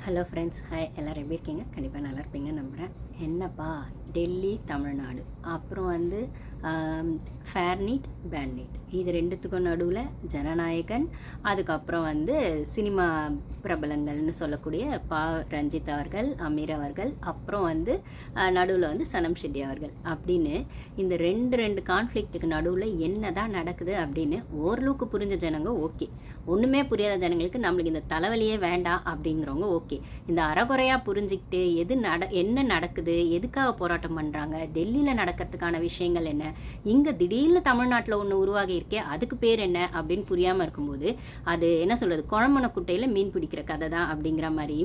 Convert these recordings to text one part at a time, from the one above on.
Hello friends, hi. எல்லோரும் எப்படி இருக்கீங்க? கண்டிப்பாக நல்லா இருப்பீங்கன்னு நம்புகிறேன். என்னப்பா, டெல்லி தமிழ்நாடு, அப்புறம் ஃபேர்நீட் பேண்ட்நீட், இது ரெண்டுத்துக்கும் நடுவில் ஜனநாயகன், அதுக்கப்புறம் சினிமா பிரபலங்கள்னு சொல்லக்கூடிய ரஞ்சித் அவர்கள், அமீர் அவர்கள், அப்புறம் நடுவில் சனம் ஷெட்டி அவர்கள் அப்படின்னு இந்த ரெண்டு கான்ஃப்ளிக்ட்டுக்கு நடுவில் என்ன தான் நடக்குது அப்படின்னு ஓரளவுக்கு புரிஞ்ச ஜனங்க ஓகே, ஒன்றுமே புரியாத ஜனங்களுக்கு நம்மளுக்கு இந்த தலைவலியே வேண்டாம் அப்படிங்கிறவங்க ஓகே. இந்த அறகுறையாக புரிஞ்சிக்கிட்டு என்ன நடக்குது, எதுக்காக போராட்டம் பண்ணுறாங்க, டெல்லியில் நடக்கிறதுக்கான விஷயங்கள் என்ன, இங்கே திடீர்னு தமிழ்நாட்டில் ஒன்று உருவாகி இருக்கே அதுக்கு பேர் என்ன அப்படின்னு புரியாமல் இருக்கும்போது அது என்ன சொல்கிறது, குழம்புன குட்டையில் மீன் பிடிக்கிற கதை தான் அப்படிங்கிற மாதிரி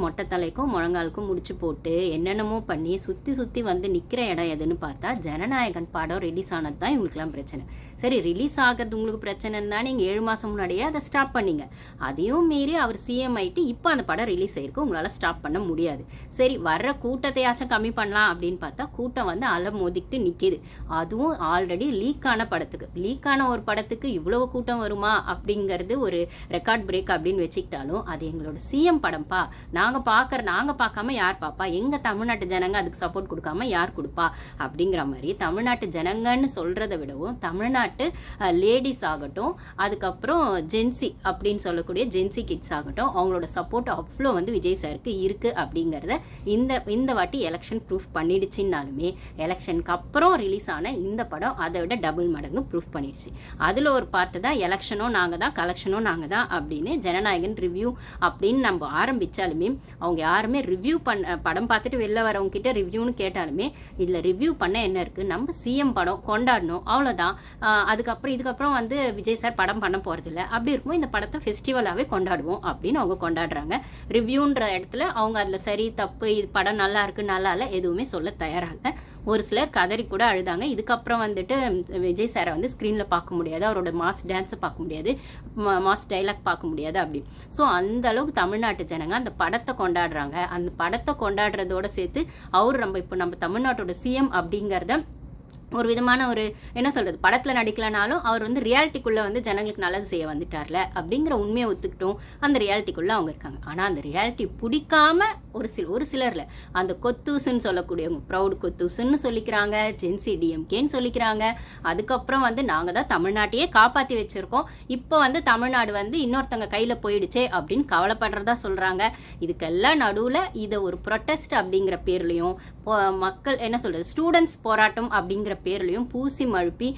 மொட்டை தலைக்கும் முழங்காலுக்கும் முடிச்சு போட்டு என்னென்னமோ பண்ணி சுற்றி நிற்கிற இடம் எதுன்னு பார்த்தா ஜனநாயகன் படம் ரிலீஸ் ஆனது தான் இவங்களுக்குலாம் பிரச்சனை. சரி, ரிலீஸ் ஆகிறது உங்களுக்கு பிரச்சனைன்னு தான் நீங்கள் 7 மாதம் முன்னாடியே அதை ஸ்டாப் பண்ணீங்க. அதையும் மீறி அவர் சிஎம் ஆகிட்டு இப்போ அந்த படம் ரிலீஸ் ஆகிருக்கு, உங்களால் ஸ்டாப் பண்ண முடியாது. சரி, வர்ற கூட்டத்தையாச்சும் கம்மி பண்ணலாம் அப்படின்னு பார்த்தா கூட்டம் அலை மோதிக்கிட்டு நிற்கிது. அதுவும் ஆல்ரெடி லீக்கான ஒரு படத்துக்கு இவ்வளவு கூட்டம் வருமா அப்படிங்கிறது ஒரு ரெக்கார்ட் பிரேக் அப்படின்னு வச்சுக்கிட்டாலும் அது எங்களோட சிஎம் படம்ப்பா, நாங்கள் பார்க்காம யார் பார்ப்பா, எங்கள் தமிழ்நாட்டு ஜனங்க அதுக்கு சப்போர்ட் கொடுக்காம யார் கொடுப்பா அப்படிங்கிற மாதிரி தமிழ்நாட்டு ஜனங்கன்னு சொல்கிறத விடவும் தமிழ்நாட்டு லேடிஸ் ஆகட்டும், அதுக்கப்புறம் ஜென்சி அப்படின்னு சொல்லக்கூடிய ஜென்சி கிட்ஸ் ஆகட்டும், அவங்களோட சப்போர்ட் அவ்வளோ விஜய் சாருக்கு இருக்குது அப்படிங்கிறத இந்த வாட்டி எலெக்ஷன் ப்ரூஃப் பண்ணிடுச்சுன்னாலுமே எலெக்ஷனுக்கு அப்புறம் ரிலீஸ் ஆன இந்த படம் அதை விட டபுள் மடங்கு ப்ரூஃப் பண்ணிடுச்சு. அதில் ஒரு பார்ட்டு தான் எலெக்ஷனும் நாங்கள் தான், கலெக்ஷனும் நாங்கள் தான் அப்படின்னு ஜனநாயகன் ரிவ்யூ அப்படின்னு நம்ம ஆரம்பித்தாலுமே அவங்க யாருமே ரிவ்யூ படம் பார்த்துட்டு வெளில வரவங்க கிட்ட ரிவ்யூன்னு கேட்டாலுமே இதில் ரிவ்யூ பண்ண என்ன இருக்குது, நம்ம சிஎம் படம் கொண்டாடணும் அவ்வளோதான். இதுக்கப்புறம் விஜய் சார் படம் பண்ண போகிறதில்ல, அப்படி இருக்கும்போது இந்த படத்தை ஃபெஸ்டிவலாகவே கொண்டாடுவோம் அப்படின்னு அவங்க கொண்டாடுறாங்க. ரிவ்யூன்ற இடத்துல அவங்க அதில் சரி தப்பு, இது படம் நல்லா இருக்குது நல்லா இல்லை எதுவுமே சொல்ல தயாராக. ஒரு சிலர் கதறி கூட அழுதாங்க. இதுக்கப்புறம் விஜய் சாரை ஸ்க்ரீனில் பார்க்க முடியாது, அவரோட மாஸ் டான்ஸை பார்க்க முடியாது, மாஸ் டைலாக் பார்க்க முடியாது அப்படி. ஸோ அந்த அளவுக்கு தமிழ்நாட்டு ஜனங்க அந்த படத்தை கொண்டாடுறாங்க. அந்த படத்தை கொண்டாடுறதோட சேர்த்து அவர் நம்ம தமிழ்நாட்டோட சிஎம் அப்படிங்கிறத ஒரு விதமான என்ன சொல்கிறது, படத்தில் நடிக்கலனாலும் அவர் ரியாலிட்டிக்குள்ளே ஜனங்களுக்கு நல்லது செய்ய வந்துட்டார்ல அப்படிங்கிற உண்மையை ஒத்துக்கிட்டோம். அந்த ரியாலிட்டிக்குள்ளே அவங்க இருக்காங்க. ஆனால் அந்த ரியாலிட்டி பிடிக்காம ஒரு சிலரில் அந்த கொத்தூசுன்னு சொல்லக்கூடியவங்க, ப்ரௌட் கொத்தூசுன்னு சொல்லிக்கிறாங்க, ஜென்சி டிஎம்கேன்னு சொல்லிக்கிறாங்க. அதுக்கப்புறம் நாங்கள் தான் தமிழ்நாட்டையே காப்பாற்றி வச்சுருக்கோம், இப்போ தமிழ்நாடு இன்னொருத்தங்க கையில் போயிடுச்சே அப்படின்னு கவலைப்படுறதா சொல்கிறாங்க. இதுக்கெல்லாம் நடுவில் இதை ஒரு ப்ரொட்டஸ்ட் அப்படிங்கிற பேர்லையும் மக்கள் என்ன சொல்கிறது, ஸ்டூடெண்ட்ஸ் போராட்டம் அப்படிங்கிற பேர்லையும் பூசி மழுப்பி